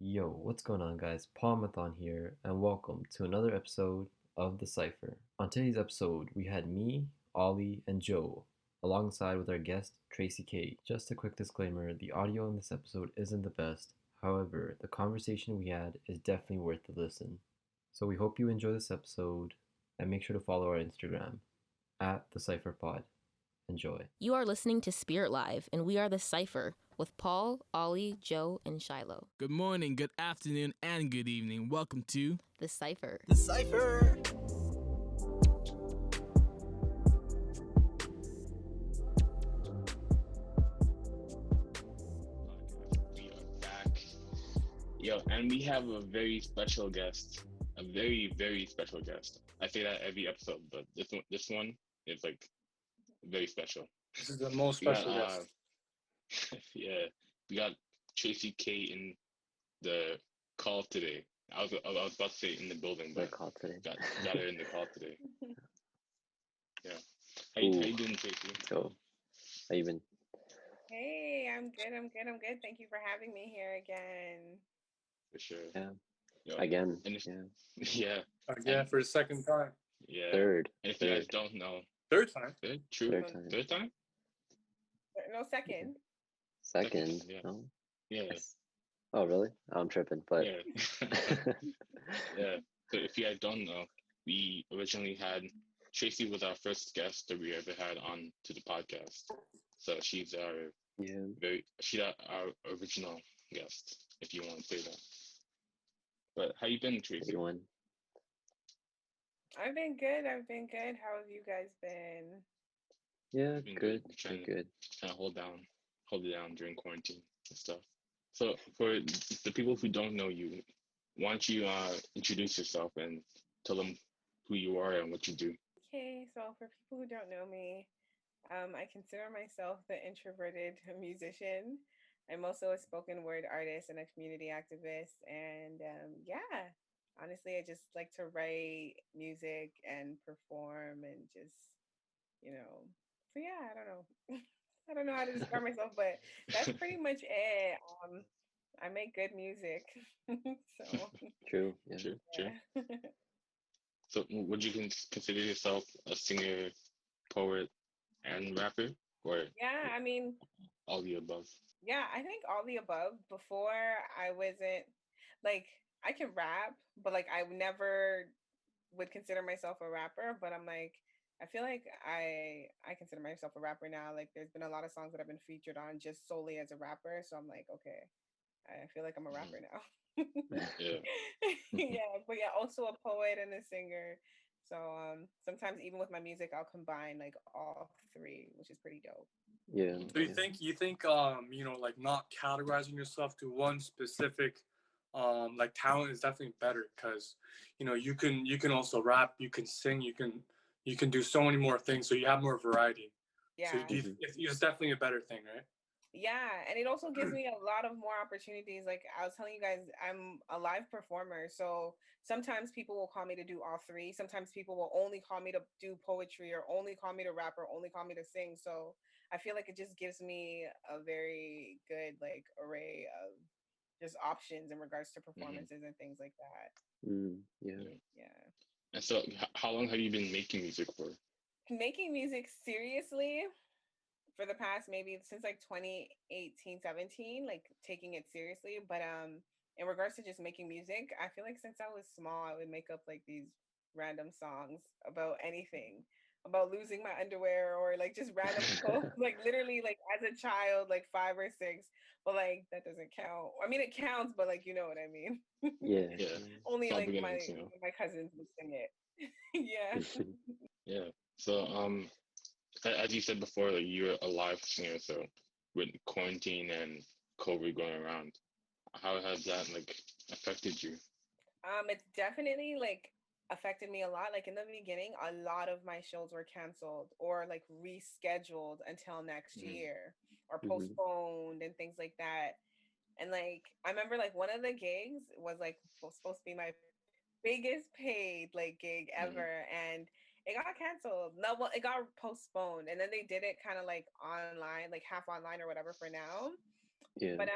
Yo, what's going on, guys? Palmathon here, and welcome to another episode of the Cypher. On today's episode, we had me, Ollie, and Joe, alongside with our guest, Tracey Kayy. Just a quick disclaimer, the audio in this episode isn't the best. However, the conversation we had is definitely worth the listen. So we hope you enjoy this episode, and make sure to follow our Instagram, at the Cypher Pod. Enjoy. You are listening to Spirit Live, and we are the Cypher with Paul, Ollie, Joe, and Shiloh. Good morning, good afternoon, and good evening. Welcome to The Cypher. The Cypher. We are back. Yo, and we have a very special guest. A very, very special guest. I say that every episode, but this one is like very special. This is the most We got, special guest. yeah, we got Tracey Kayy in the call today. I was about to say in the building, The but call today. got her in the call today. Yeah. How you doing, Tracey? So, how you been? Hey, I'm good. Thank you for having me here again. For sure. Yeah. Yo, Again. and if- Yeah. yeah, Again for the second time. yeah. Third. And if you guys don't know, Third time. true. Third time. Third time? No, second. Second. yeah. No? Yeah. Yes. Oh, really? I'm tripping, but Yeah. Yeah. So if you guys don't know, we originally had Tracey was our first guest that we ever had on to the podcast. So she's our our original guest, if you want to say that. But how you been, Tracey? everyone. I've been good. How have you guys been? Yeah, Been good. good. Trying Good. to hold it down during quarantine and stuff. So for the people who don't know you, why don't you introduce yourself and tell them who you are and what you do? Okay, so for people who don't know me, I consider myself the introverted musician. I'm also a spoken word artist and a community activist. And yeah, honestly, I just like to write music and perform and just, so yeah, I don't know. I don't know how to describe myself, but that's pretty much it. I make good music. So True. Yeah. Sure. yeah. So would you consider yourself a singer, poet, and rapper, or Yeah, I mean, all the above? yeah, I think all the above. Before I wasn't like I can rap, but like I never would consider myself a rapper, but I'm like I feel like I consider myself a rapper now. Like there's been a lot of songs that I've been featured on just solely as a rapper, so I'm like, okay, I feel like I'm a rapper now. Yeah. Yeah, but yeah, also a poet and a singer. So sometimes even with my music I'll combine like all three, which is pretty dope. Yeah. So you think like not categorizing yourself to one specific like talent is definitely better because you can also rap, you can sing, you can do so many more things, so you have more variety. So Yeah. it's definitely a better thing, right? Yeah, and it also gives me a lot of more opportunities. Like I was telling you guys, I'm a live performer. So sometimes people will call me to do all three. Sometimes people will only call me to do poetry or only call me to rap or only call me to sing. So I feel like it just gives me a very good like array of just options in regards to performances and things like that. Yeah. Yeah. And so, how long have you been making music for? Making music seriously for the past maybe since like 2018, 17, like taking it seriously. But in regards to just making music, I feel like since I was small, I would make up like these random songs about anything, about losing my underwear or like just random like literally like as a child, like 5 or 6. But like that doesn't count. I mean it counts, but like you know what I mean. Yeah. Yeah. Only Small like beginnings, you know. my cousins would sing it. Yeah. Yeah. So as you said before, like you're a live singer. So with quarantine and COVID going around, how has that like affected you? It's definitely like affected me a lot. Like in the beginning, a lot of my shows were canceled or like rescheduled until next Mhm. year or Mhm. postponed and things like that. And like I remember like one of the gigs was like supposed to be my biggest paid like gig Mhm. ever and it got canceled. No, well, it got postponed and then they did it kind of like online, like half online or whatever for now. Yeah. But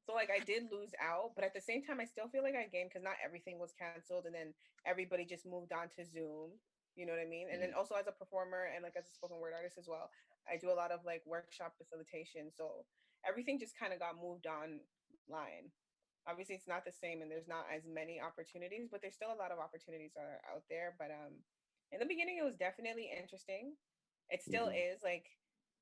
so like I did lose out, but at the same time I still feel like I gained because not everything was canceled and then everybody just moved on to Zoom. You know what I mean? And then also as a performer and like as a spoken word artist as well, I do a lot of like workshop facilitation. So everything just kind of got moved online. Obviously it's not the same and there's not as many opportunities, but there's still a lot of opportunities that are out there. But in the beginning it was definitely interesting. It still is like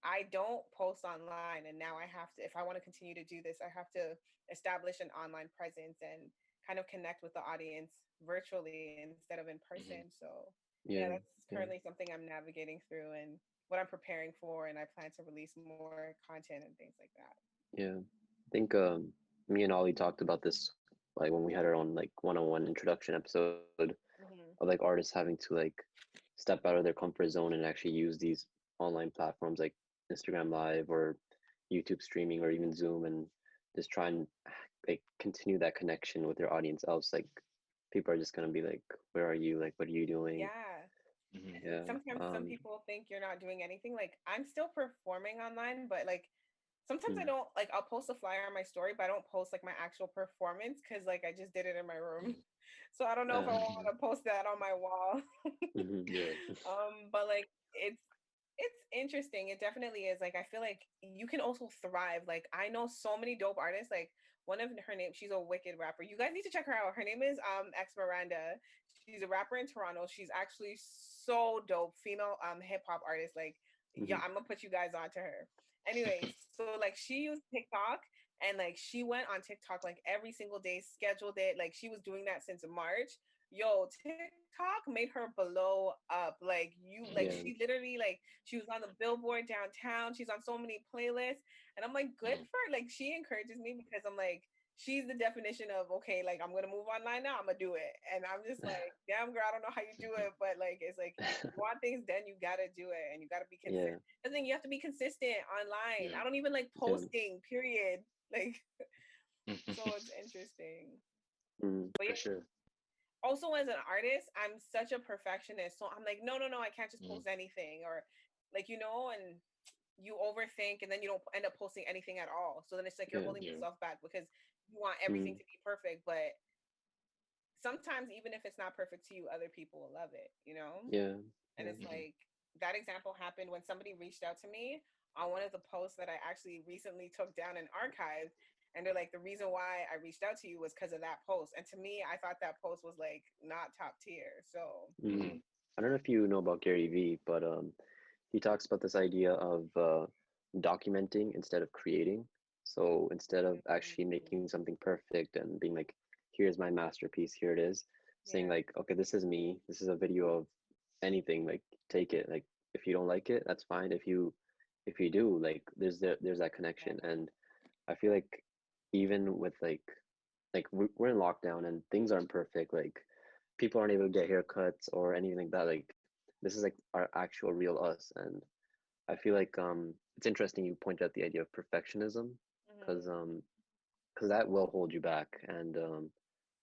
I don't post online and now I have to, if I want to continue to do this, I have to establish an online presence and kind of connect with the audience virtually instead of in person. So yeah, Yeah. that's currently something I'm navigating through and what I'm preparing for, and I plan to release more content and things like that. Yeah. I think me and Ollie talked about this like when we had our own like one-on-one introduction episode of like artists having to like step out of their comfort zone and actually use these online platforms like Instagram Live or YouTube streaming or even Zoom and just try and like continue that connection with your audience. Else, like people are just gonna be like, "Where are you? Like, what are you doing?" Yeah. Yeah. Sometimes some people think you're not doing anything. Like I'm still performing online, but like sometimes I Mm, don't like I'll post a flyer on my story, but I don't post like my actual performance because like I just did it in my room. So I don't know if I want to post that on my wall. Yeah. But like it's interesting. It definitely is. Like I feel like you can also thrive. Like I know so many dope artists. Like one of her name, she's a wicked rapper. You guys need to check her out. Her name is X Miranda. She's a rapper in Toronto. She's actually so dope. Female hip hop artist. Like yeah, I'm gonna put you guys on to her. Anyways, so like she used TikTok and like she went on TikTok like every single day, scheduled it. Like she was doing that since March. Yo, TikTok made her blow up. Like you, like yeah. she literally like she was on the billboard downtown. She's on so many playlists, and I'm like, good for her. Like she encourages me because I'm like, she's the definition of okay, like I'm gonna move online now. I'm gonna do it, and I'm just like, damn girl, I don't know how you do it, but like it's like you want things done, you gotta do it, and you gotta be Yeah. consistent. I think you have to be consistent online. Yeah. I don't even like Yeah. posting. Period. Like so, it's interesting. Mm, But For yeah, sure. also as an artist, I'm such a perfectionist. So I'm like, no, no, no, I can't just post anything or like, you know, and you overthink and then you don't end up posting anything at all. So then it's like you're yeah. holding Yeah. yourself back because you want everything Mm, to be perfect. But sometimes, even if it's not perfect to you, other people will love it, you know? yeah. And Yeah. it's like that example happened when somebody reached out to me on one of the posts that I actually recently took down and archived. And they're like, the reason why I reached out to you was because of that post. And to me, I thought that post was like not top tier. So, Mm. I don't know if you know about Gary Vee, but he talks about this idea of documenting instead of creating. So instead of actually making something perfect and being like, here's my masterpiece, here it is, saying yeah, like, okay, this is me, this is a video of anything, like take it. Like if you don't like it, that's fine. If you do, like there's that connection. And I feel like even with like we're in lockdown and things aren't perfect, like people aren't able to get haircuts or anything like that. Like this is like our actual real us. And I feel like it's interesting you point out the idea of perfectionism because that will hold you back. And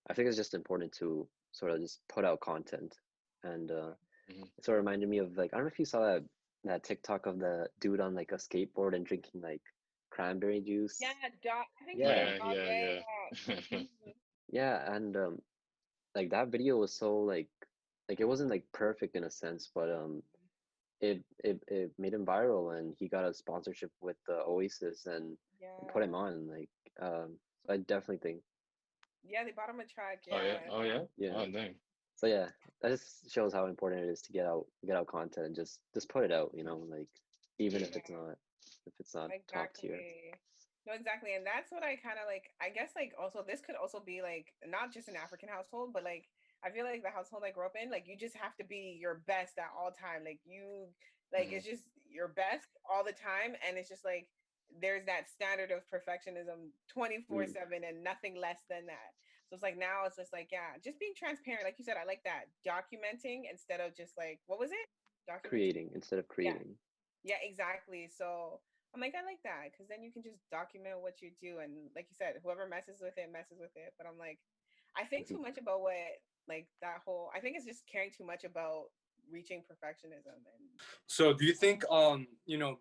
I think it's just important to sort of just put out content. And it sort of reminded me of like I don't know if you saw that TikTok of the dude on like a skateboard and drinking like cranberry juice. yeah, dog. I think it's Yeah, a Yeah. dog. Yeah. Yeah, Yeah. yeah. yeah, and like that video was so like it wasn't like perfect in a sense, but it made him viral and he got a sponsorship with Oasis and put him Yeah. on like so I definitely think Yeah, they bought him a track. Oh yeah. Yeah. Oh yeah. yeah. Oh dang. So yeah, that just shows how important it is to get out content and just put it out, like even Yeah. if it's not top tier. Exactly. No, exactly. And that's what I kind of like. I guess, like, also, this could also be like not just an African household, but like, I feel like the household I grew up in, like, you just have to be your best at all time. Like, it's just your best all the time. And it's just like, there's that standard of perfectionism Mm, 24/7 and nothing less than that. So it's like now it's just like, yeah, just being transparent. Like you said, I like that. Documenting instead of just like, what was it? Documenting. creating instead of Yeah. creating. Yeah, exactly. So I'm like, I like that because then you can just document what you do. And like you said, whoever messes with it, messes with it. But I'm like, I think Mhm. too much about what, like, that whole, I think it's just caring too much about reaching perfectionism. And So do you think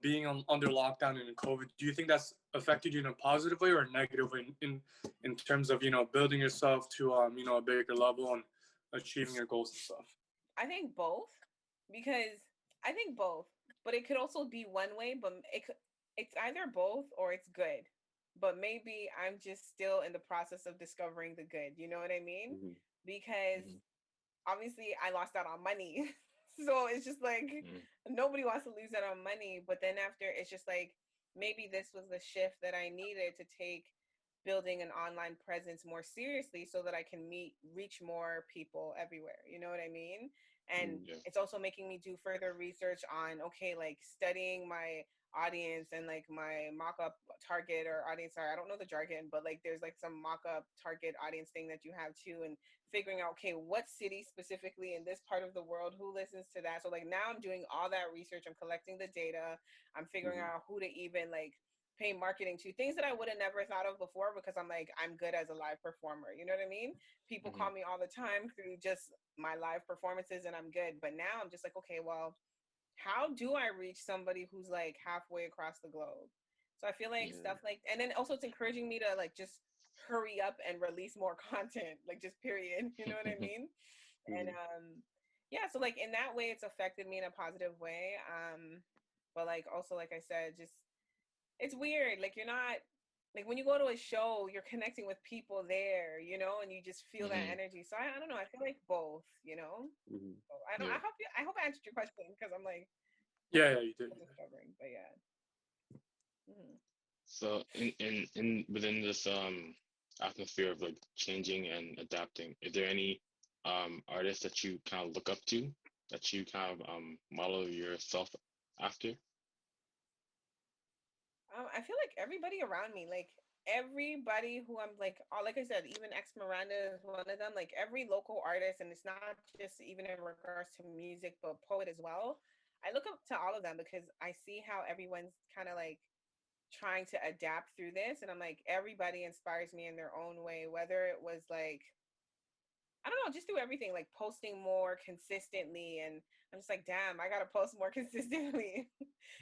being under lockdown and COVID, do you think that's affected you in a positive way or a negative way in terms of building yourself to a bigger level and achieving your goals and stuff? I think both, because I think both, but it could also be one way, but it's either both or it's good. But maybe I'm just still in the process of discovering the good. You know what I mean? Mm-hmm. Because Mhm. obviously I lost out on money. So it's just like nobody wants to lose out on money. But then after, it's just like maybe this was the shift that I needed to take building an online presence more seriously so that I can reach more people everywhere. You know what I mean? And Yeah. it's also making me do further research on, okay, like studying my audience and like my mock-up target or audience. Sorry, I don't know the jargon, but like there's like some mock-up target audience thing that you have too, and figuring out, okay, what city specifically in this part of the world, who listens to that. So like now I'm doing all that research, I'm collecting the data, I'm figuring out who to even like pay marketing to, things that I would have never thought of before, because I'm like, I'm good as a live performer. You know what I mean? People call me all the time through just my live performances and I'm good. But now I'm just like, okay, well, how do I reach somebody who's like halfway across the globe? So I feel like stuff like, and then also it's encouraging me to like just hurry up and release more content, like just period. You know what I mean? And yeah, so like in that way, it's affected me in a positive way. But like also, like I said, just it's weird. Like you're not, like when you go to a show, you're connecting with people there, and you just feel that energy. So I don't know. I feel like both, So I don't. Yeah. I hope I answered your question, because I'm like, Yeah, you did. discovering, but yeah. So in within this atmosphere of like changing and adapting, is there any artists that you kind of look up to, that you kind of model yourself after? I feel like everybody around me, like everybody who I'm like I said, even Ex Miranda is one of them. Like every local artist, and it's not just even in regards to music, but poet as well. I look up to all of them because I see how everyone's kind of like trying to adapt through this, and I'm like, everybody inspires me in their own way. Whether it was like, I don't know, just do everything, like posting more consistently. And I'm just like, damn, I got to post more consistently.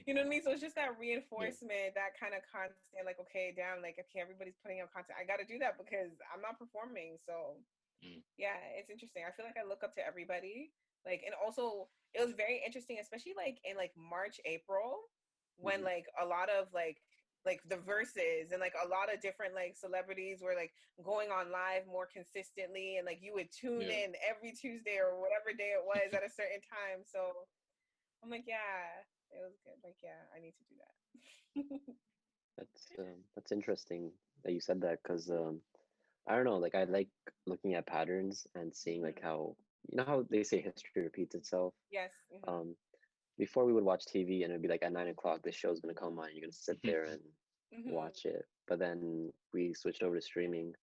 You know what I mean? So it's just that Yeah. reinforcement, that kind of constant, like, okay, damn, like, okay, everybody's putting out content. I got to do that because I'm not performing. So yeah, it's interesting. I feel like I look up to everybody. Like, and also it was very interesting, especially like in like March, April, when like a lot of like the verses and like a lot of different like celebrities were like going on live more consistently, and like you would tune Yeah. in every Tuesday or whatever day it was at a certain time. So I'm like, yeah, it was good. Like, yeah, I need to do that. That's interesting that you said that, because I don't know, like I like looking at patterns and seeing like how, how they say history repeats itself. Yes. Um, Before we would watch TV and it'd be like at 9 o'clock, this show's gonna come on, you're gonna sit there and watch it. But then we switched over to streaming.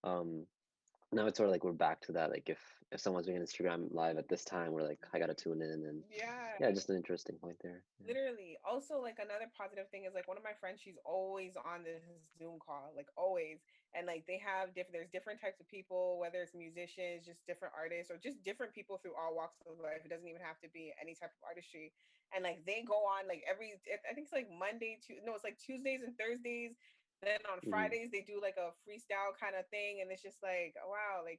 Um, Now it's sort of like we're back to that. Like if someone's doing Instagram live at this time, we're like, I gotta tune in. And Yeah. yeah, just an interesting point there. Yeah. Literally. Also, like another positive thing is like one of my friends, she's always on this Zoom call, like always. And like they have there's different types of people, whether it's musicians, just different artists, or just different people through all walks of life. It doesn't even have to be any type of artistry. And like they go on like I think it's like it's like Tuesdays and Thursdays. Then on Fridays they do like a freestyle kind of thing, and it's just like, oh, wow, like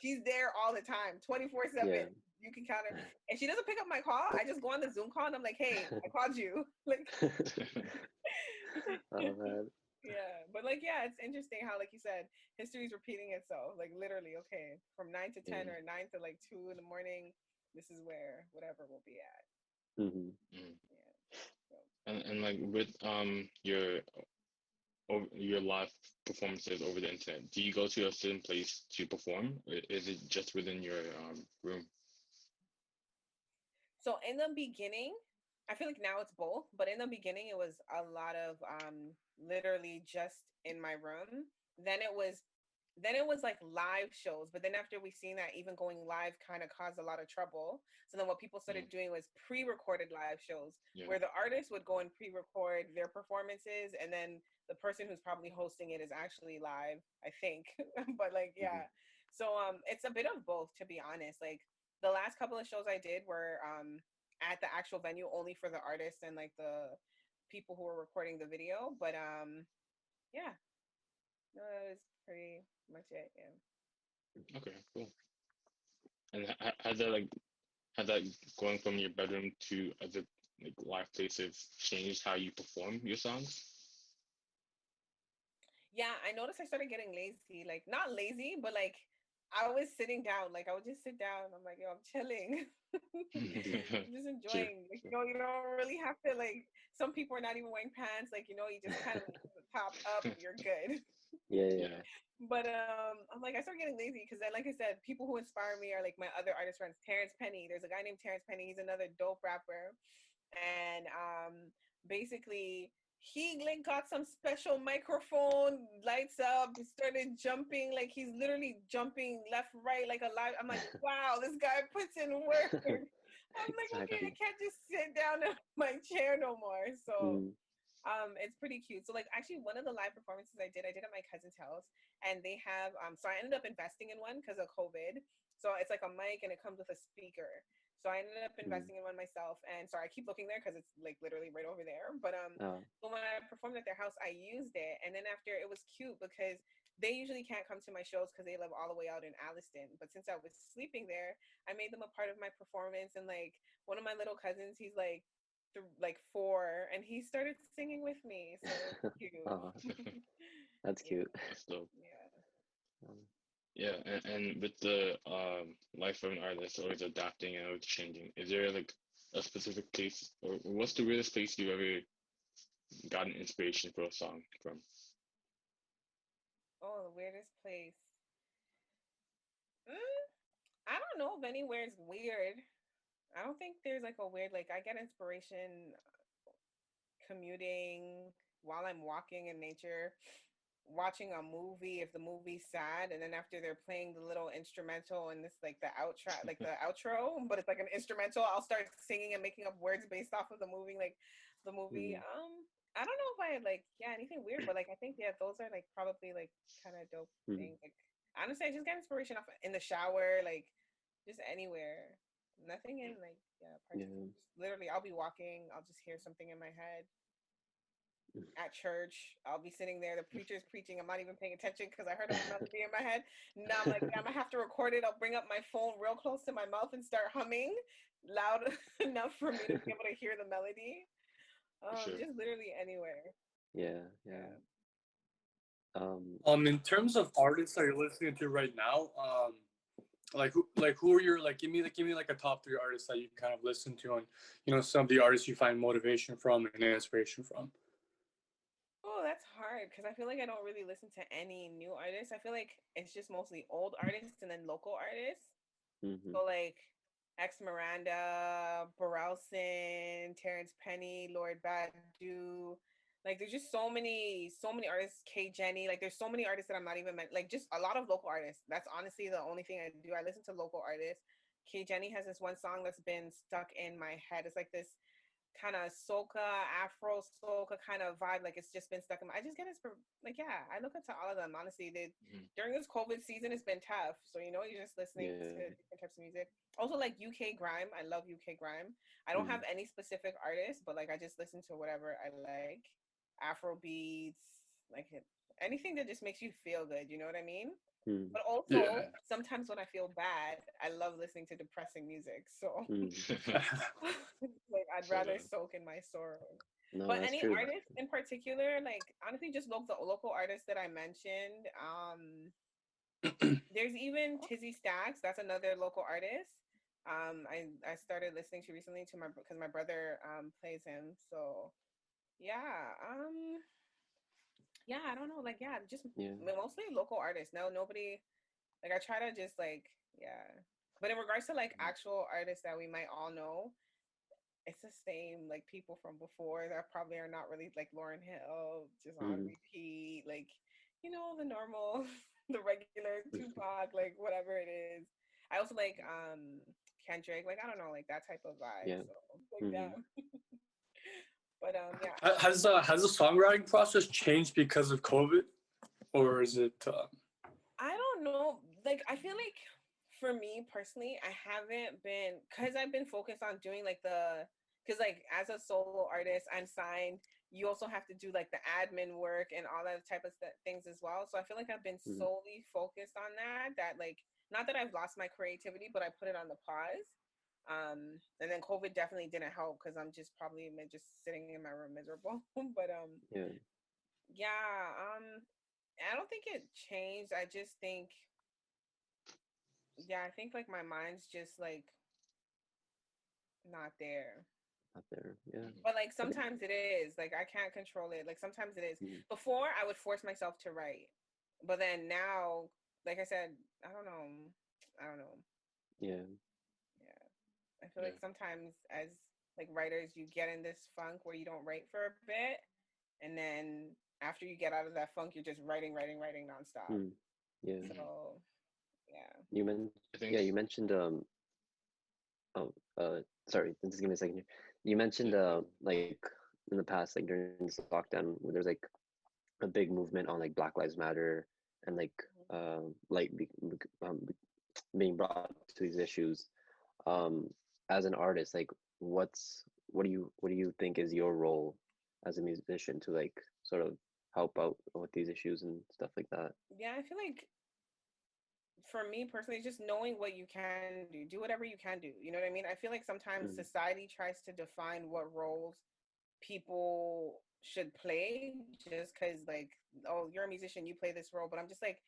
she's there all the time, 24/7. Yeah. You can count her, and she doesn't pick up my call. I just go on the Zoom call and I'm like, hey, I called you. Like, Oh man. yeah, but like, yeah, it's interesting how, like you said, history's repeating itself. Like literally, okay, from 9 to 10 or 9 to like 2 in the morning, this is where whatever will be at. Yeah. So. And like with your live performances over the internet, do you go to a certain place to perform, or is it just within your room? So in the beginning, I feel like now it's both, but in the beginning it was a lot of literally just in my room. Then it was like live shows, but then after we seen that even going live kind of caused a lot of trouble. So then what people started doing was pre-recorded live shows, where the artist would go and pre-record their performances, and then the person who's probably hosting it is actually live, I think. But like, yeah. So it's a bit of both, to be honest. Like the last couple of shows I did were at the actual venue only for the artists and like the people who were recording the video. But yeah, no, that was pretty much it. Yeah. Okay, cool. And had that going from your bedroom to other like live places changed how you perform your songs? Yeah, I noticed I started getting lazy. Like not lazy, but like I was sitting down. Like I would just sit down. I'm like, yo, I'm chilling. I'm just Sure, enjoying. Like, sure. you don't really have to like some people are not even wearing pants. Like, you just kind of like, top up, you're good. Yeah. But I'm like, I started getting lazy because then, like I said, people who inspire me are like my other artist friends. Terrence Penny. There's a guy named Terrence Penny. He's another dope rapper. And basically he like got some special microphone, lights up, started jumping, like he's literally jumping left, right, like a live. I'm like, wow, this guy puts in work. I'm like, okay, I can't just sit down in my chair no more. So it's pretty cute. So like actually one of the live performances I did at my cousin's house, and they have so I ended up investing in one because of COVID. So it's like a mic and it comes with a speaker. So I ended up investing in one myself, and sorry, I keep looking there because it's like literally right over there. But so when I performed at their house, I used it, and then after it was cute because they usually can't come to my shows because they live all the way out in Alliston. But since I was sleeping there, I made them a part of my performance, and like one of my little cousins, he's like 4, and he started singing with me. So it's cute. That's cute. That's dope. Yeah. Yeah, and with the life of an artist always adapting and always changing, is there like a specific place, or what's the weirdest place you've ever gotten inspiration for a song from? Oh, the weirdest place. I don't know if anywhere is weird. I don't think there's like a weird, like I get inspiration commuting while I'm walking in nature, watching a movie if the movie's sad, and then after they're playing the little instrumental and this like the outro, but it's like an instrumental, I'll start singing and making up words based off of the movie, like the movie. I don't know if I like anything weird, but like I think those are like probably like kind of dope things. Like honestly, I just get inspiration off in the shower, like just anywhere. Nothing in like particular. Literally, I'll be walking, I'll just hear something in my head. At church, I'll be sitting there, the preacher's preaching, I'm not even paying attention because I heard a melody in my head. Now I'm like, I'm gonna have to record it. I'll bring up my phone real close to my mouth and start humming loud enough for me to be able to hear the melody. Sure. Just literally anywhere. Yeah. In terms of artists that you're listening to right now, who are your give me like a top 3 artists that you kind of listen to, and some of the artists you find motivation from and inspiration from. Oh, that's hard because I feel like I don't really listen to any new artists. I feel like it's just mostly old artists and then local artists. So like Ex Miranda, Burrelson, Terrence Penny, Lord Badu. Like there's just so many artists. K Jenny. Like there's so many artists that I'm not even like just a lot of local artists. That's honestly the only thing I do. I listen to local artists. K Jenny has this one song that's been stuck in my head. It's like this kind of soca, Afro soca kind of vibe. Like it's just been stuck in my. I just get it for like I look up to all of them. Honestly, during this COVID season, it's been tough. So you're just listening to different types of music. Also like UK grime. I love UK grime. I don't have any specific artist, but like I just listen to whatever I like. Afro beats, like anything that just makes you feel good. You know what I mean? But also sometimes when I feel bad, I love listening to depressing music. So like I'd rather soak in my sorrow. No, But that's any true. artist in particular, like honestly, just the local artists that I mentioned. There's even Tizzy Stacks. That's another local artist. I started listening to recently because my brother plays him. So yeah. I don't know. Like just mostly local artists. No, nobody. Like I try to just like But in regards to like actual artists that we might all know, it's the same like people from before that probably are not really like Lauryn Hill, just on repeat, like the normal, the regular Tupac, like whatever it is. I also like Kendrick, like I don't know, like that type of vibe. So like that. But Has the songwriting process changed because of COVID, or is it? I don't know. Like I feel like for me personally, I haven't been, because I've been focused on doing like because like as a solo artist, I'm signed. You also have to do like the admin work and all that type of things as well. So I feel like I've been Mm-hmm. solely focused on that like, not that I've lost my creativity, but I put it on the pause. And then COVID definitely didn't help because I'm just probably just sitting in my room miserable. But Yeah. yeah, I don't think it changed. I just think, yeah, I think like my mind's just like not there. Not there. Yeah. But like But sometimes it is. Like I can't control it. Like sometimes it is. mm, Before I would force myself to write. But then now, like I said, I don't know. I don't know. yeah. Yeah. I feel like sometimes as like writers you get in this funk where you don't write for a bit, and then after you get out of that funk you're just writing nonstop. Mm, yeah. So yeah. I think, Yeah, you mentioned oh sorry, just give me a second here. You mentioned like in the past, like during this lockdown, where there's like a big movement on like Black Lives Matter and like being brought to these issues. Um, as an artist, like what do you think is your role as a musician to like sort of help out with these issues and stuff like that? Yeah, I feel like for me personally, just knowing what you can do whatever you can do. You know what I mean? I feel like sometimes Mm, society tries to define what roles people should play just because, like, oh, you're a musician, you play this role. But I'm just like,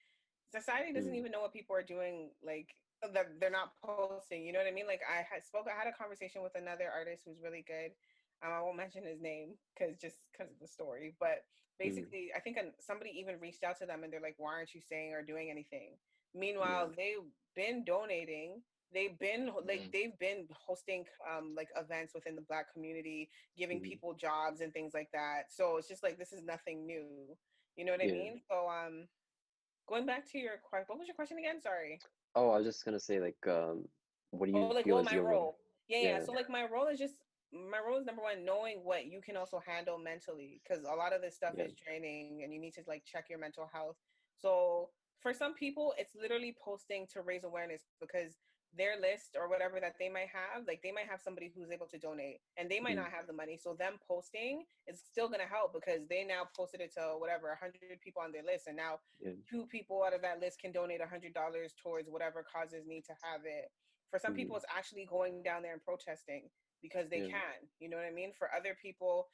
society doesn't mm, even know what people are doing, like, that they're not posting. You know what I mean? Like, I had a conversation with another artist who's really good. I won't mention his name just because of the story. But mm, basically, I think somebody even reached out to them and they're like, why aren't you saying or doing anything? yeah. Meanwhile, they've been donating. They've been hosting like events within the Black community, giving Mm, people jobs and things like that. So it's just like this is nothing new. You know what I yeah. mean? So going back to your question, what was your question again? Sorry. Oh, I was just gonna say like what do Oh, you like feel what is my your role? role? Yeah. Yeah. So like my role is number one, knowing what you can also handle mentally, because a lot of this stuff Yeah. is draining, and you need to like check your mental health. So for some people, it's literally posting to raise awareness because their list or whatever that they might have, like they might have somebody who's able to donate, and they might Mm, not have the money. So them posting is still gonna help because they now posted it to whatever 100 people on their list, and now yeah. two people out of that list can donate $100 towards whatever causes need to have it. For some Mm, people, it's actually going down there and protesting because they yeah. can. You know what I mean? For other people,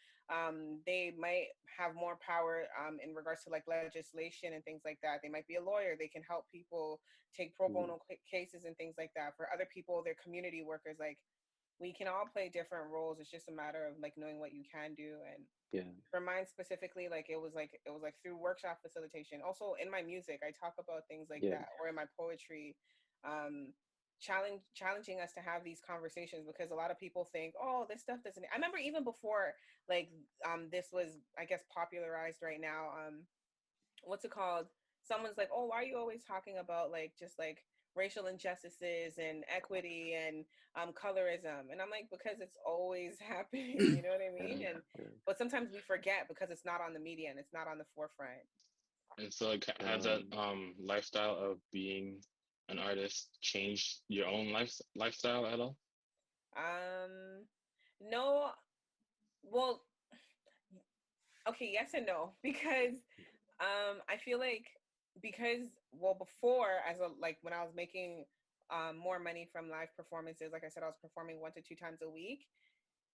they might have more power in regards to like legislation and things like that. They might be a lawyer. They can help people take pro Mm, bono cases and things like that. For other people, they're community workers. Like we can all play different roles. It's just a matter of like knowing what you can do. And yeah. for mine specifically, like it was like through workshop facilitation. Also in my music, I talk about things like Yeah. that, or in my poetry. Um, challenging us to have these conversations because a lot of people think, oh, this stuff doesn't. I remember even before like this was, I guess, popularized right now. What's it called? Someone's like, oh, why are you always talking about like just like racial injustices and equity and colorism? And I'm like, because it's always happening, you know what I Yeah. mean? And Yeah. but sometimes we forget because it's not on the media and it's not on the forefront. and so like has that lifestyle of being an artist changed your own lifestyle at all? Um, no, well, okay, yes and no, because I feel like because well before as a like when I was making more money from live performances, like I said, I was performing 1 to 2 times a week.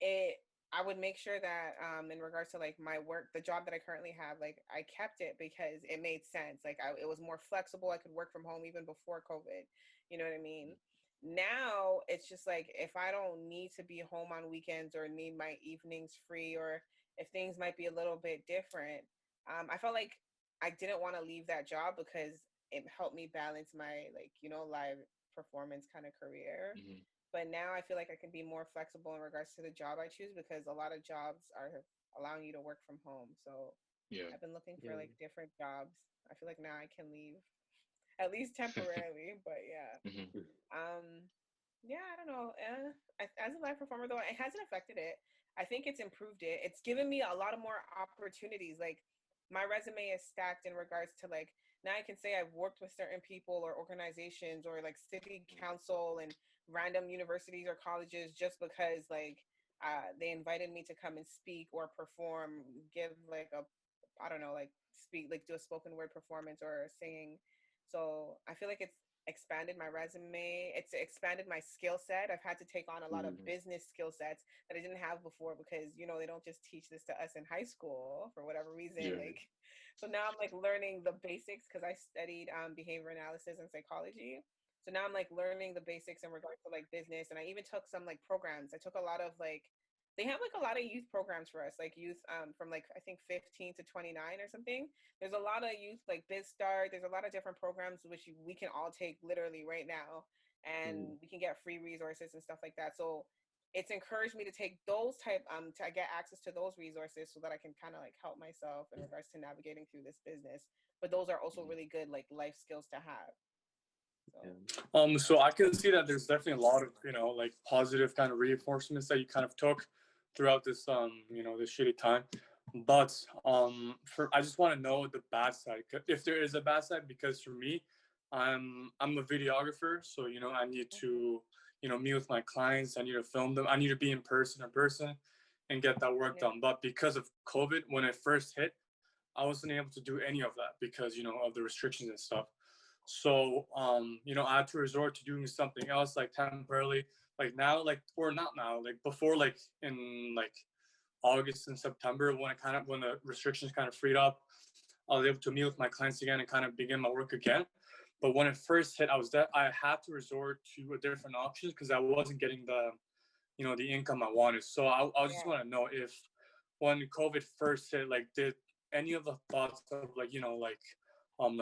It I would make sure that in regards to like my work, the job that I currently have, like I kept it because it made sense. Like it was more flexible. I could work from home even before COVID. You know what I mean? Now it's just like if I don't need to be home on weekends or need my evenings free, or if things might be a little bit different, I felt like I didn't want to leave that job because it helped me balance my like, live performance kind of career. Mm-hmm. But now I feel like I can be more flexible in regards to the job I choose because a lot of jobs are allowing you to work from home. So Yeah. I've been looking for Yeah. like different jobs. I feel like now I can leave at least temporarily, but yeah. Mm-hmm. Mm, Yeah, I don't know. As a live performer, though, it hasn't affected it. I think it's improved it. It's given me a lot of more opportunities. Like my resume is stacked in regards to like now I can say I've worked with certain people or organizations or like city council and random universities or colleges just because like they invited me to come and speak or perform, give like a, I don't know, like speak, like do a spoken word performance or singing. So I feel like it's expanded my resume. It's expanded my skill set. I've had to take on a lot of business skill sets that I didn't have before because, you know, they don't just teach this to us in high school for whatever reason. Yeah. Like, so now I'm like learning the basics because I studied behavior analysis and psychology. So now I'm like learning the basics in regards to like business. And I even took some like programs. I took a lot of like, they have like a lot of youth programs for us, like youth from like I think 15 to 29 or something. There's a lot of youth like Biz Start. There's a lot of different programs which we can all take literally right now, and we can get free resources and stuff like that. So it's encouraged me to take those type to get access to those resources so that I can kind of like help myself in regards to navigating through this business. But those are also really good like life skills to have. So I can see that there's definitely a lot of, you know, like positive kind of reinforcements that you kind of took throughout this you know, this shitty time. But for I just want to know the bad side, if there is a bad side, because for me, I'm a videographer, so you know I need to, you know, meet with my clients. I need to film them. I need to be in person and get that work done. But because of COVID, when it first hit, I wasn't able to do any of that because, you know, of the restrictions and stuff. So you know, I had to resort to doing something else like temporarily, like now, like or not now, like before, like in like August and September when the restrictions kind of freed up, I was able to meet with my clients again and kind of begin my work again. But when it first hit, I had to resort to a different options because I wasn't getting the, you know, the income I wanted. So I just want to know if when COVID first hit, like did any of the thoughts of like, you know, like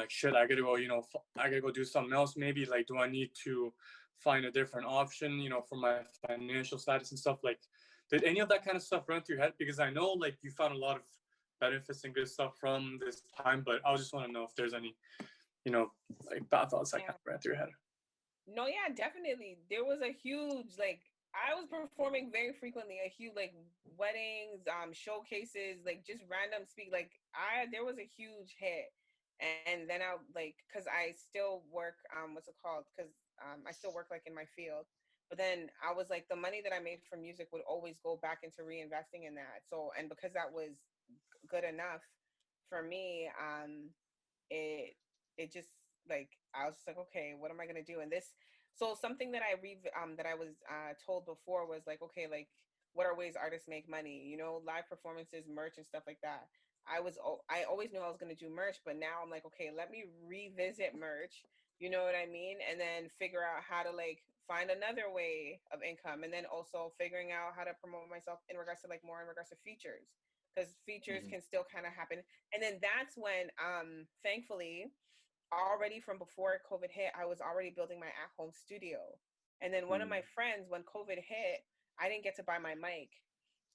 shit, I gotta go, you know, I gotta go do something else. Maybe like, do I need to find a different option, you know, for my financial status and stuff? Like, did any of that kind of stuff run through your head? Because I know like you found a lot of benefits and good stuff from this time, but I just want to know if there's any, you know, like bad thoughts that kind of ran through your head. No, yeah, definitely. There was a huge like I was performing very frequently, a huge like weddings, showcases, like just random speak. Like there was a huge hit, and then I like because I still work what's it called? Because I still work like in my field, but then I was like the money that I made from music would always go back into reinvesting in that. So and because that was good enough for me, it it just like I was just like, okay, what am I gonna do? And this, so something that that I was told before was like, okay, like what are ways artists make money? You know, live performances, merch, and stuff like that. I always knew I was gonna do merch, but now I'm like, okay, let me revisit merch. You know what I mean? And then figure out how to like find another way of income, and then also figuring out how to promote myself in regards to like more in regards to features, because features can still kind of happen. And then that's when thankfully already from before COVID hit, I was already building my at-home studio. And then one of my friends, when COVID hit, I didn't get to buy my mic,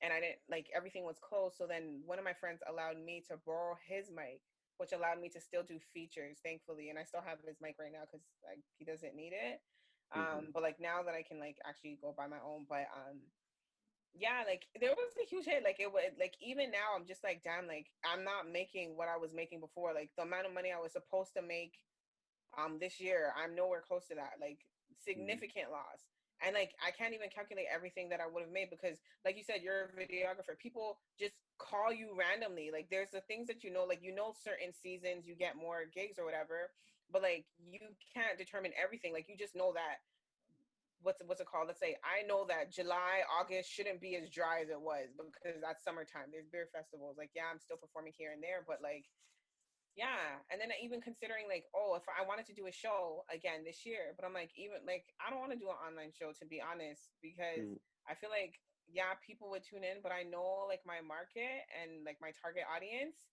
and I didn't like everything was closed. So then one of my friends allowed me to borrow his mic, which allowed me to still do features, thankfully. And I still have his mic right now because like he doesn't need it. But like now that I can like actually go buy my own, but yeah, like there was a huge hit. Like it would like even now I'm just like damn, like I'm not making what I was making before. Like the amount of money I was supposed to make this year, I'm nowhere close to that. Like significant loss. And like I can't even calculate everything that I would have made because like you said, you're a videographer. People just call you randomly. Like there's the things that like you know certain seasons you get more gigs or whatever, but like you can't determine everything. Like you just know that what's it called? Let's say I know that July, August shouldn't be as dry as it was because that's summertime. There's beer festivals. Like, yeah, I'm still performing here and there, but like, yeah. And then even considering like, oh, if I wanted to do a show again this year, but I'm like, even like, I don't want to do an online show to be honest, because I feel like, yeah, people would tune in, but I know like my market and like my target audience.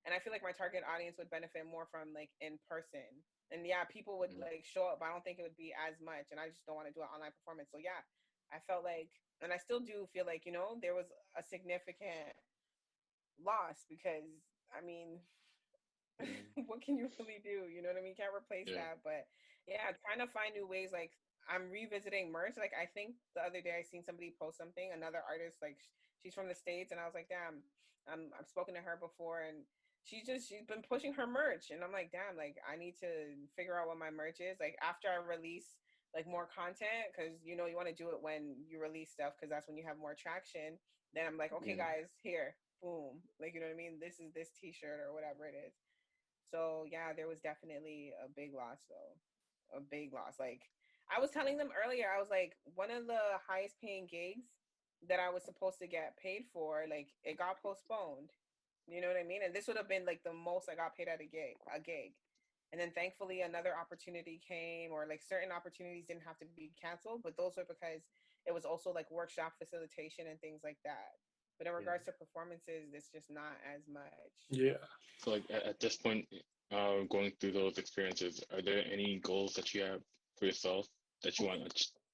And I feel like my target audience would benefit more from like in person. And yeah, people would like show up, but I don't think it would be as much. And I just don't want to do an online performance. So yeah, I felt like, and I still do feel like, there was a significant loss because I mean, what can you really do? You know what I mean? Can't replace that. But yeah, trying to find new ways. Like I'm revisiting merch. Like I think the other day I seen somebody post something, another artist, like she's from the States, and I was like, damn, I've spoken to her before, and she's been pushing her merch, and I'm like, damn, like I need to figure out what my merch is. Like after I release like more content, because you want to do it when you release stuff, because that's when you have more traction. Then I'm like, okay, guys, here, boom, like you know what I mean. This is this T-shirt or whatever it is. So yeah, there was definitely a big loss though, a big loss. Like I was telling them earlier, I was like, one of the highest paying gigs that I was supposed to get paid for, like it got postponed. You know what I mean? And this would have been like the most I got paid at a gig. And then thankfully another opportunity came, or like certain opportunities didn't have to be canceled, but those were because it was also like workshop facilitation and things like that. But in regards to performances, it's just not as much. Yeah. So like at this point, going through those experiences, are there any goals that you have for yourself that you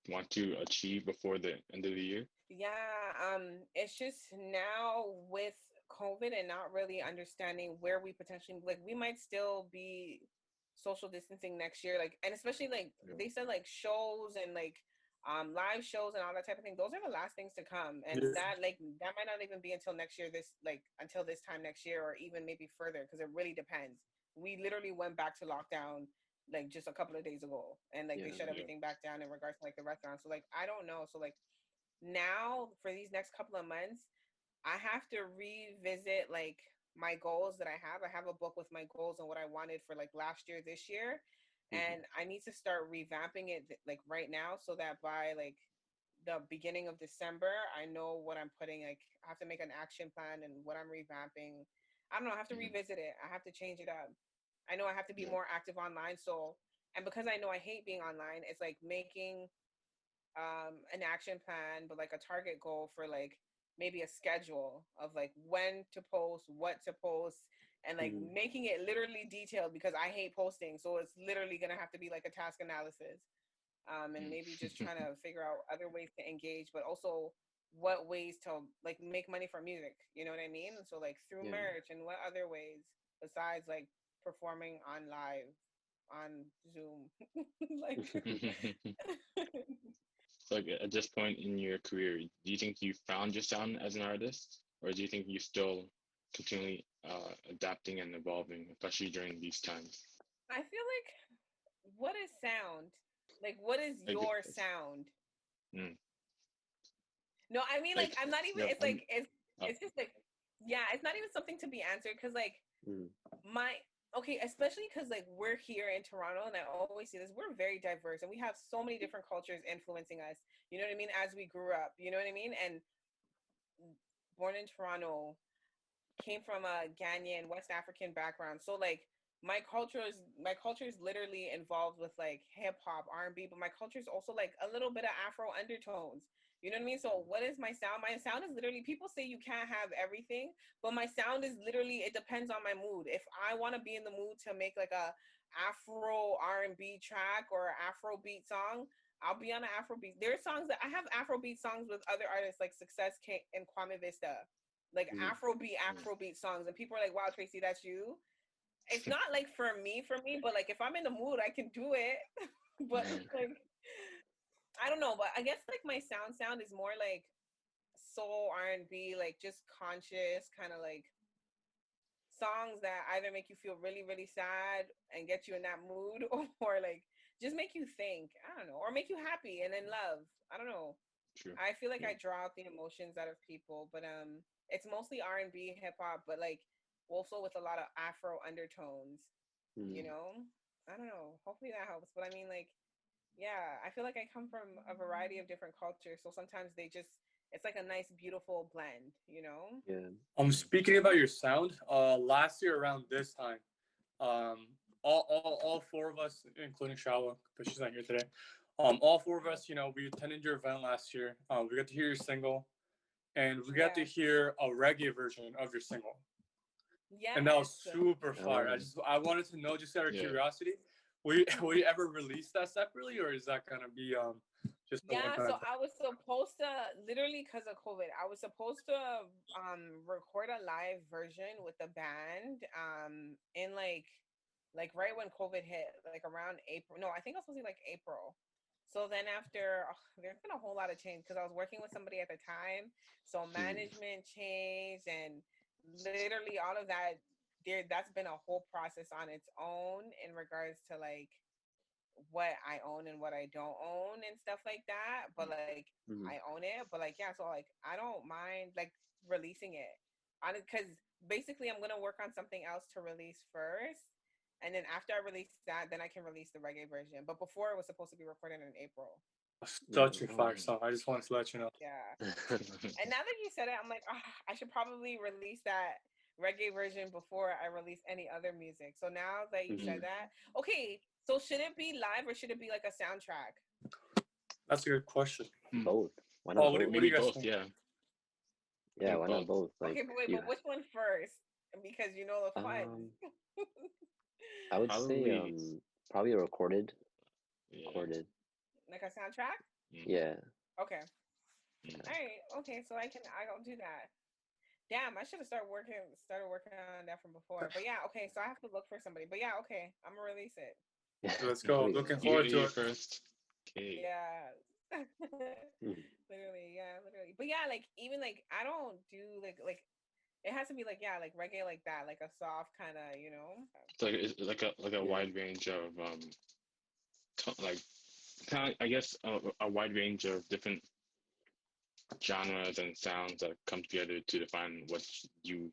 want to achieve before the end of the year? Yeah, it's just now with COVID and not really understanding where we potentially, like we might still be social distancing next year, like, and especially like they said like shows and like live shows and all that type of thing, those are the last things to come. And that might not even be until next year, until this time next year, or even maybe further, because it really depends. We literally went back to lockdown like just a couple of days ago, and like they shut everything back down in regards to like the restaurants. So like I don't know. So like now for these next couple of months, I have to revisit like my goals that I have. I have a book with my goals and what I wanted for like last year, this year. And I need to start revamping it like right now, so that by like the beginning of December, I know what I'm putting. Like I have to make an action plan and what I'm revamping. I don't know. I have to revisit it. I have to change it up. I know I have to be more active online. So, and because I know I hate being online, it's like making an action plan, but like a target goal for like maybe a schedule of like when to post, what to post, and like making it literally detailed, because I hate posting. So it's literally gonna have to be like a task analysis. And maybe just trying to figure out other ways to engage, but also what ways to like make money from music. You know what I mean? So like through merch, and what other ways besides like performing on live on Zoom. Like So like at this point in your career, do you think you found your sound as an artist, or do you think you're still continually adapting and evolving, especially during these times? I feel like, what is sound? Like, what is your sound? No, I mean, like, I'm not even. It's like it's just like, yeah, it's not even something to be answered, because like especially because like we're here in Toronto, and I always see this. We're very diverse, and we have so many different cultures influencing us. You know what I mean? As we grew up, you know what I mean? And born in Toronto, came from a Ghanaian West African background, so like my culture is literally involved with like hip hop, R&B, but my culture is also like a little bit of Afro undertones. You know what I mean? So what is my sound? My sound is literally, people say you can't have everything, but my sound is literally, it depends on my mood. If I want to be in the mood to make like a Afro R&B track or Afrobeat song, I'll be on an Afrobeat. There are songs that I have Afrobeat songs with other artists like Success K and Kwame Vista, like Afrobeat songs, and people are like, "Wow, Tracey, that's you." It's not like for me, but like if I'm in the mood, I can do it. But like, I don't know, but I guess like my sound is more like soul R&B, like just conscious kind of like songs that either make you feel really really sad and get you in that mood, or like just make you think, I don't know, or make you happy and in love. I don't know. True. I feel like I draw out the emotions out of people, but it's mostly R&B, hip hop, but like also with a lot of Afro undertones. You know, I don't know. Hopefully that helps. But I mean, like, yeah, I feel like I come from a variety of different cultures, so sometimes it's like a nice, beautiful blend. You know. Yeah. Speaking about your sound, last year around this time, all four of us, including Shawa, but she's not here today. All four of us, we attended your event last year. We got to hear your single, and we got to hear a reggae version of your single. Yeah. And that was super fire. I wanted to know, just out of curiosity, will you ever release that separately, or is that gonna be just so I was supposed to, literally because of COVID, I was supposed to record a live version with the band in like right when COVID hit, like around April. No, I think it was supposed to be like April. So then after, there's been a whole lot of change, because I was working with somebody at the time, so management changed, and literally all of that that's been a whole process on its own in regards to like what I own and what I don't own and stuff like that. But like Mhm. I own it. But like yeah, so like I don't mind like releasing it on it because basically I'm gonna work on something else to release first. And then after I release that, then I can release the reggae version. But before it was supposed to be recorded in April. Such a Oh. fire song. I just wanted to let you know. Yeah. And now that you said it, I'm like, I should probably release that reggae version before I release any other music. So now that you said that, okay, so should it be live or should it be like a soundtrack? That's a good question. Both. Why Oh, not what do both? you Maybe guys both, think? yeah. Yeah, why not both. both? Like, Okay, but wait, you, but which one first? Because you know the fun. I would say Probably, probably recorded. yeah. Recorded. Like a soundtrack? Yeah. Okay. Mm. All right. Okay, so I'll do that. Damn, I should have started working on that from before. But yeah, okay, so I have to look for somebody. But yeah, okay, I'm gonna release it. Let's go. Please. Looking You forward heard it to here it. first. Okay. Yeah. Mhm. Literally, yeah, literally. But yeah, like even like I don't do like it has to be like yeah, like reggae like that, like a soft kind of, you know. It's like a Yeah. wide range of like kind of I guess a wide range of different genres and sounds that come together to define who you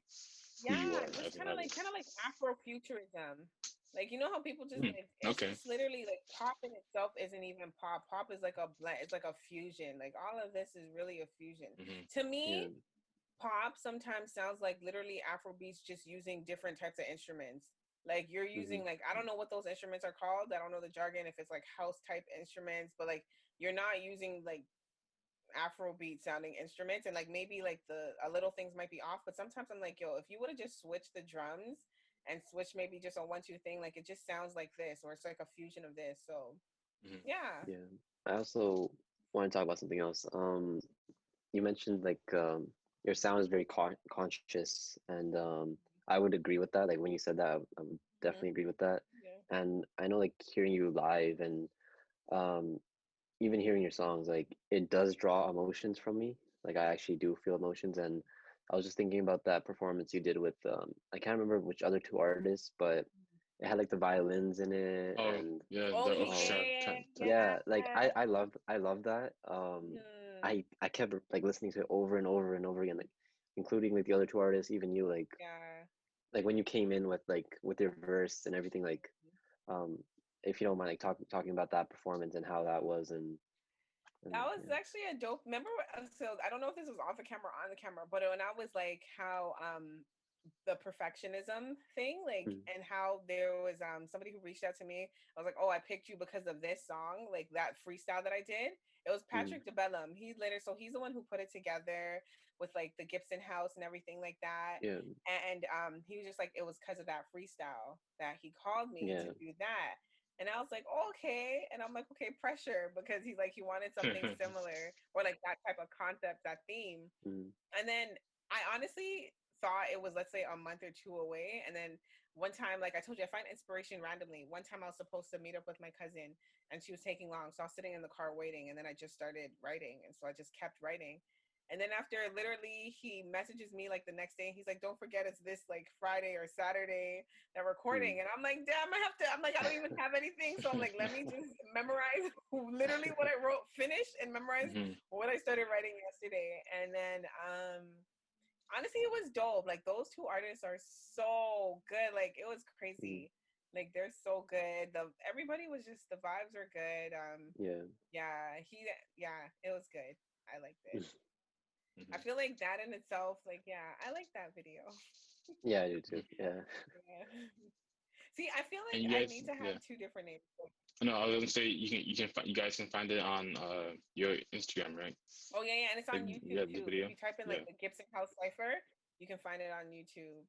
Yeah, are just as an artist. kind of like Afrofuturism. Like you know how people just like it's Okay. just literally like pop in itself isn't even pop. Pop is like a blend. It's like a fusion. Like all of this is really a fusion. To Yeah. me, pop sometimes sounds like literally Afro beats just using different types of instruments. Like you're using like I don't know what those instruments are called. I don't know the jargon if it's like house type instruments, but like you're not using like Afrobeat sounding instruments and like maybe like the a little things might be off, but sometimes I'm like, yo, if you would have just switched the drums and switched maybe just a 1 2 thing, like it just sounds like this, or it's like a fusion of this. So yeah. Yeah. I also want to talk about something else. You mentioned like your sound is very conscious, and I would agree with that. Like when you said that, I would definitely agree with that. Yeah. And I know like hearing you live and um, even hearing your songs, like it does draw emotions from me. Like I actually do feel emotions, and I was just thinking about that performance you did with I can't remember which other two artists, but it had like the violins in it, Oh and yeah, the Okay, orchestra kind of. yeah, like yeah. I love that. Hmm. I kept like listening to it over and over and over again, like including like the other two artists, even you, Yeah. like when you came in with your verse and everything, like um if you don't mind like talking about that performance and how that was and That was yeah. actually a dope. Remember, so I don't know if this was off the camera or on the camera, but when I was like how the perfectionism thing, like, Mm, and how there was somebody who reached out to me. I was like, oh, I picked you because of this song, like that freestyle that I did. It was mm, Patrick DeBellum. So he's the one who put it together with like the Gibson house and everything like that. yeah, And he was just like, it was because of that freestyle that he called me yeah, to do that. And I was like, oh, okay. And I'm like, okay, pressure, because he's like, he wanted something similar or like that type of concept, that theme. mm, And then I honestly thought it was, let's say, a month or two away. And then one time, like I told you, I find inspiration randomly. One time I was supposed to meet up with my cousin and she was taking long. So I was sitting in the car waiting. And then I just started writing. And so I just kept writing. And then after literally he messages me like the next day, he's like, don't forget it's this like Friday or Saturday that mm. recording. And I'm like, damn, I'm like, I don't even have anything. So I'm like, let me just memorize literally what I wrote, finish and memorize what I started writing yesterday. And then honestly it was dope. Like those two artists are so good. Like it was Mm, crazy. Like they're so good. Everybody was just, the vibes are good. yeah. Yeah, it was good. I liked it. I feel like that in itself, like, yeah, I like that video. Yeah, I do too. Yeah. Yeah. See, I feel And like you I guys, need to yeah. have two different names. No, I was gonna say you guys can find it on your Instagram, right? Oh yeah, and it's on YouTube Yeah, the too. video. If you type in Yeah. like the Gibson House Cypher, you can find it on YouTube.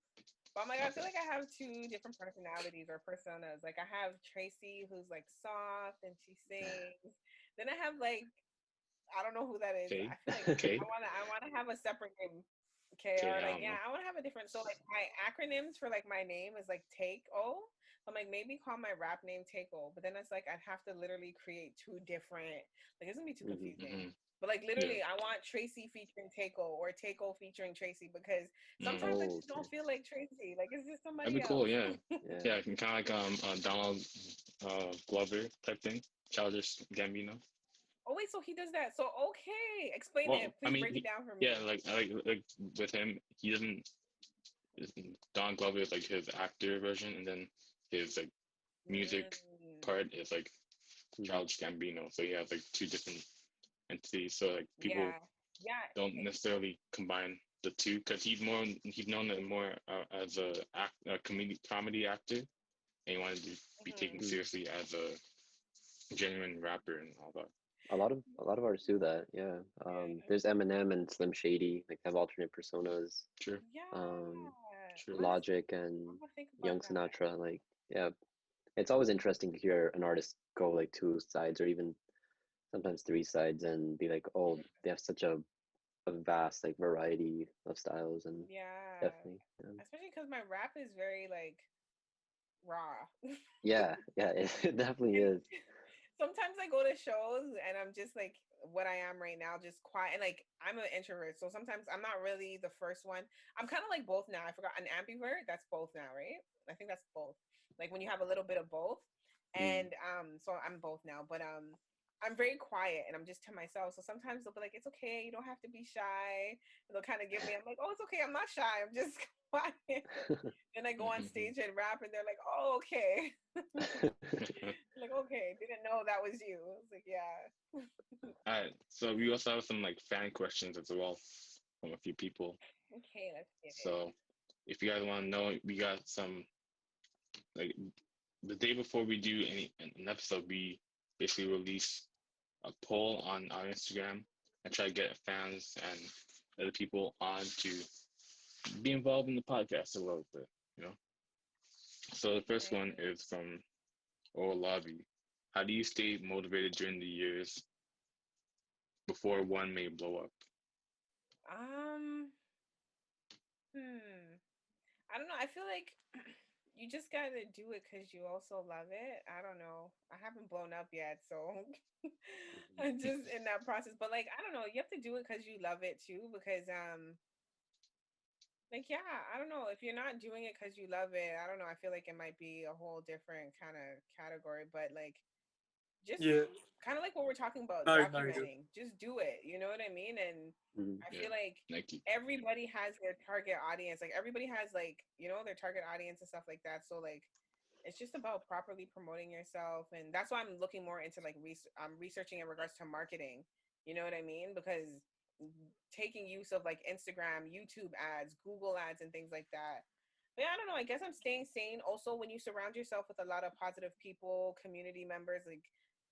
But oh my god, I feel Okay. like I have two different personalities or personas. Like I have Tracy, who's like soft and she sings. Then I have like, I don't know who that is. Okay. I feel like Okay. I wanna have a separate name. Okay, Okay. or I like don't yeah, know. I want to have a different. So like my acronyms for like my name is like Take O. I'm like, maybe call my rap name Takeo, but then it's like I'd have to literally create two different. Like it's gonna be too confusing. But like literally, I want Tracey featuring Takeo or Takeo featuring Tracey because sometimes I just don't feel like Tracey. Like it's just somebody That'd be cool, else. yeah. Yeah, I can kind of like Donald Glover type thing, Childish Gambino. Oh wait, so he does that. So okay, explain it. I Please mean, break it down for me. yeah, like with him, he doesn't. Don Glover is like his actor version, and then his like music part is like Childish Gambino. So he has like two different entities. So like people don't necessarily combine the two because he's known more as a comedy actor, and he wanted to be taken seriously as a genuine rapper and all that. A lot of artists do that, yeah. There's Eminem and Slim Shady, like have alternate personas. True. Logic and Young Sinatra, like yeah. It's always interesting to hear an artist go like two sides or even sometimes three sides and be like, oh, they have such a vast like variety of styles and definitely. Especially because my rap is very like raw. yeah, it definitely is. Sometimes I go to shows and I'm just like what I am right now, just quiet. And like I'm an introvert, so sometimes I'm not really the first one. I'm kind of like both now. I forgot an ambivert. That's both now, right? I think that's both. Like when you have a little bit of both, and so I'm both now. But I'm very quiet and I'm just to myself. So sometimes they'll be like, "It's okay, you don't have to be shy." And they'll kind of give me. I'm like, "Oh, it's okay. I'm not shy. I'm just quiet." Then I go on stage and rap, and they're like, "Oh, okay." Like, okay, didn't know that was you. I was like, yeah. All right, so we also have some like fan questions as well from a few people. Okay, let's get it. So if you guys want to know, we got some like the day before we do an episode, we basically release a poll on our Instagram and try to get fans and other people on to be involved in the podcast a little bit, you know. So the first one is from OllyaWood. How do you stay motivated during the years before one may blow up? I don't know. I feel like you just gotta do it because you also love it. I don't know. I haven't blown up yet, so I'm just in that process. But like, I don't know. You have to do it because you love it too. Because like yeah, I don't know. If you're not doing it because you love it, I don't know. I feel like it might be a whole different kind of category. But like, just kind of like what we're talking about, documenting. Just do it. You know what I mean? And I feel like everybody has their target audience. Like everybody has like, you know, their target audience and stuff like that. So like, it's just about properly promoting yourself. And that's why I'm looking more into like, I'm researching in regards to marketing. You know what I mean? Because taking use of like Instagram, YouTube ads, Google ads, and things like that. But yeah, I don't know. I guess I'm staying sane. Also, when you surround yourself with a lot of positive people, community members, like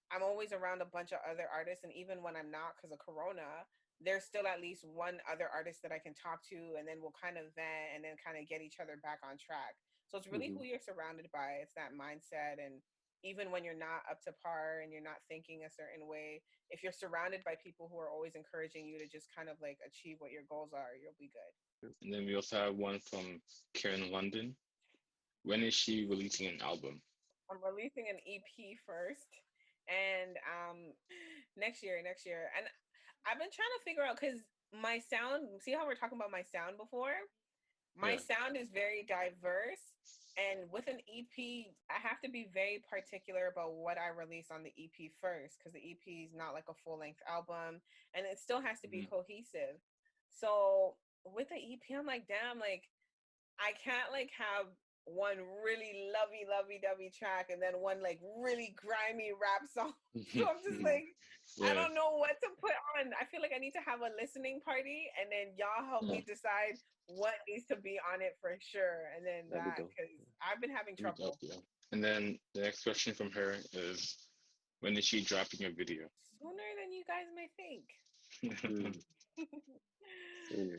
I'm always around a bunch of other artists. And even when I'm not because of Corona, there's still at least one other artist that I can talk to, and then we'll kind of vent and then kind of get each other back on track. So it's really who you're surrounded by. It's that mindset. And even when you're not up to par and you're not thinking a certain way, if you're surrounded by people who are always encouraging you to just kind of like achieve what your goals are, you'll be good. And then we also have one from Karen London. When is she releasing an album? I'm releasing an EP first, and next year. And I've been trying to figure out because my sound. See how we're talking about my sound before? My sound is very diverse. And with an EP, I have to be very particular about what I release on the EP first, because the EP is not like a full-length album, and it still has to be cohesive. So with the EP, I'm like, damn, like I can't like have one really lovey-dovey track and then one like really grimy rap song. So I'm just like, I don't know what to put on. I feel like I need to have a listening party, and then y'all help me decide what needs to be on it for sure. And then that, because I've been having trouble. And then the next question from her is, when is she dropping a video? Sooner than you guys may think.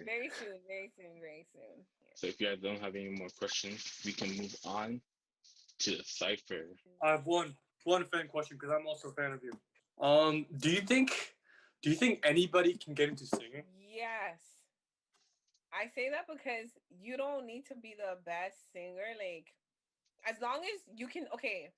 Very soon. So if you guys don't have any more questions, we can move on to the Cypher. I have one fan question because I'm also a fan of you. Do you think anybody can get into singing? Yes. I say that because you don't need to be the best singer. Like, as long as you can, okay,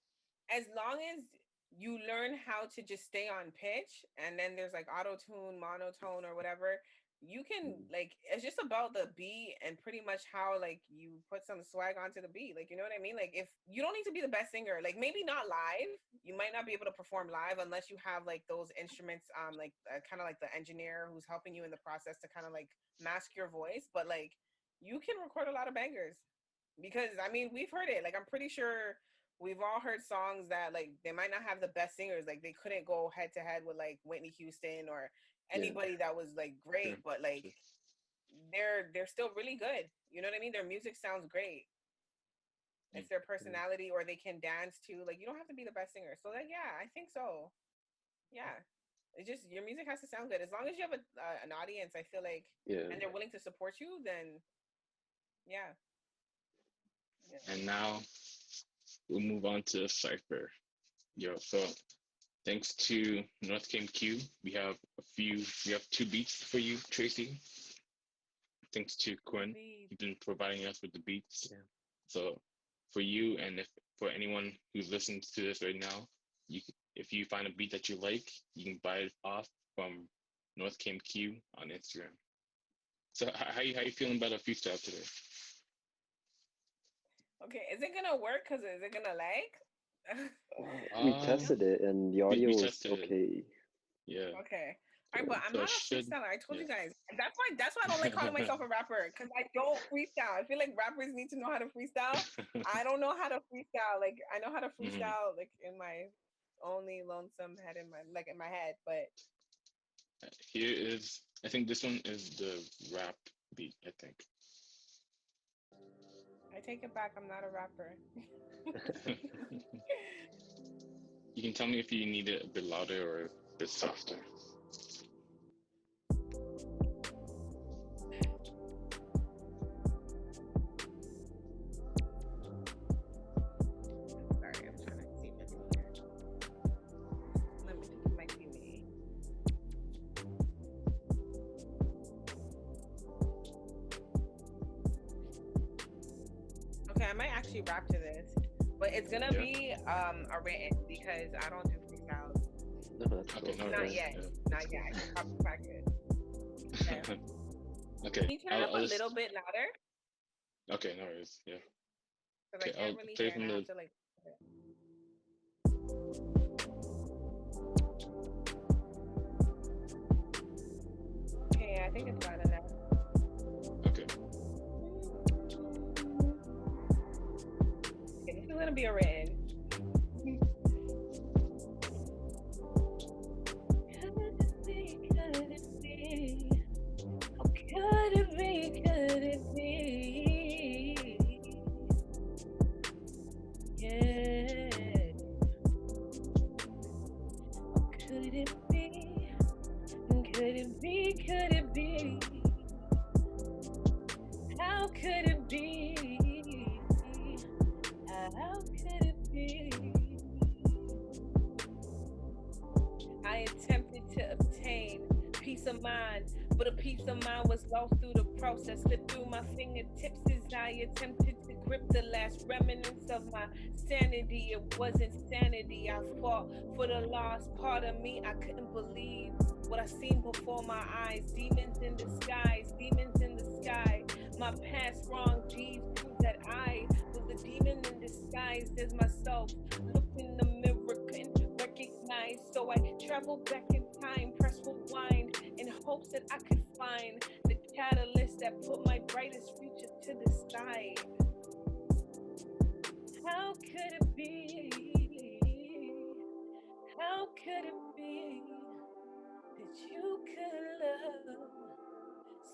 as long as you learn how to just stay on pitch, and then there's like auto tune, monotone, or whatever, you can like, it's just about the beat and pretty much how like you put some swag onto the beat. Like, you know what I mean? Like, if you don't need to be the best singer, like maybe not live, you might not be able to perform live unless you have like those instruments, like kind of like the engineer who's helping you in the process to kind of like mask your voice. But like, you can record a lot of bangers, because I mean, we've heard it. Like, I'm pretty sure we've all heard songs that like they might not have the best singers, like they couldn't go head to head with like Whitney Houston or anybody that was like great, but like they're still really good. You know what I mean? Their music sounds great. It's their personality, or they can dance too. Like, you don't have to be the best singer. So like, yeah, I think so. Yeah, it's just your music has to sound good. As long as you have an audience, I feel like, and they're willing to support you, then yeah. And now we'll move on to Cypher. Yo, so thanks to North Came Q, we have two beats for you, Tracey. Thanks to Quinn, you've been providing us with the beats. Yeah. So for you, and if for anyone who's listening to this right now, if you find a beat that you like, you can buy it off from North Came Q on Instagram. So how you feeling about a freestyle today? Okay, is it gonna work? Cause is it gonna lag? We tested it and the audio was okay. Yeah. Okay. All right, but I'm not a freestyler. I told you guys. That's why I don't like calling myself a rapper, because I don't freestyle. I feel like rappers need to know how to freestyle. I don't know how to freestyle. Like, I know how to freestyle like in my only lonesome head in my head, but here is, I think this one is the rap beat, I think. I take it back. I'm not a rapper. You can tell me if you need it a bit louder or a bit softer. Sorry, I'm trying to see if it's here. Let me think. It might be me. Okay, I might actually rap to this, but it's gonna be a written, because I don't do freestyles. No, that's cool. Okay, Not yet. Not yet. I can probably practice. Okay. Okay. Can you turn it up a little bit louder? Okay, no worries. Yeah. Because Okay, I can't really hear, and I have to like. Okay, I think it's loud enough. Okay. Okay, this is gonna be a written. Could it be? Yeah. Could it be? Could it be? Could it be? How could it be? How could it be? I attempted to obtain peace of mind, but a peace of mind was lost through the process, slipped through my fingertips as I attempted to grip the last remnants of my sanity. It wasn't sanity. I fought for the lost part of me. I couldn't believe what I seen before my eyes. Demons in disguise, demons in the sky. My past wrong deeds prove that I was a demon in disguise as myself. Looked in the mirror, couldn't recognize, so I traveled back in time, press rewind, in hopes that I could find the catalyst that put my brightest future to the side. How could it be? How could it be that you could love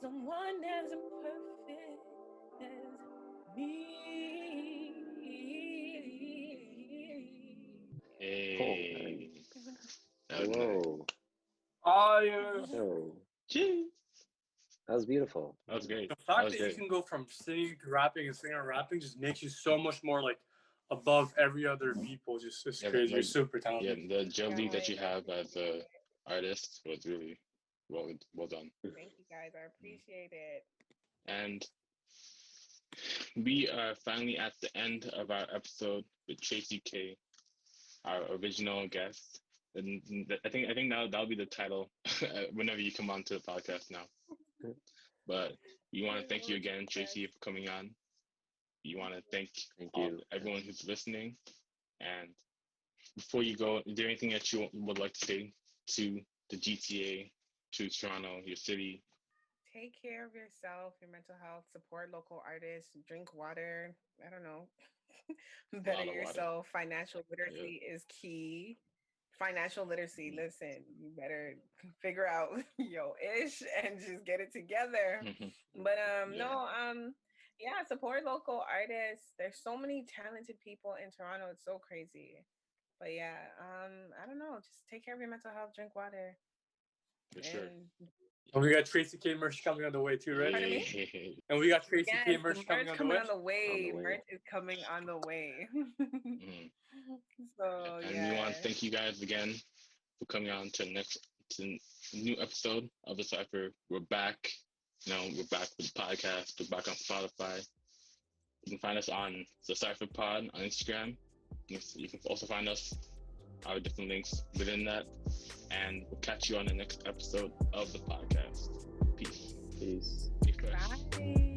someone as imperfect as me? Hey. Whoa. Oh yeah. Oh, Jeez. that was beautiful. That was great. The fact that you can go from singing to rapping and singing to rapping just makes you so much more like above every other people. Just it's crazy. You're super talented. Yeah, the agility that you have as an artist was really well done. Thank you guys. I appreciate it. And We are finally at the end of our episode with Tracey Kayy, our original guest. And I think that'll be the title whenever you come on to the podcast now. But we want to thank you again, Tracey, for coming on. We want to thank everyone who's listening. And before you go, is there anything that you would like to say to the GTA, to Toronto, your city? Take care of yourself, your mental health, support local artists, drink water. I don't know. Better yourself. Financial literacy is key. Financial literacy, listen, you better figure out your ish and just get it together. But yeah, support local artists. There's so many talented people in Toronto. It's so crazy. But yeah, I don't know. Just take care of your mental health, drink water. For sure. And we got Tracey Kayy merch coming on the way too, right? Pardon me? And we got Tracey Kayy merch coming on the way. Merch is coming on the way. So and we want to thank you guys again for coming on to the new episode of the Cypher. We're back. We're back with the podcast. We're back on Spotify. You can find us on the Cypher Pod on Instagram. You can also find us our different links within that. And we'll catch you on the next episode of the podcast. Peace. Peace. Be fresh. Bye.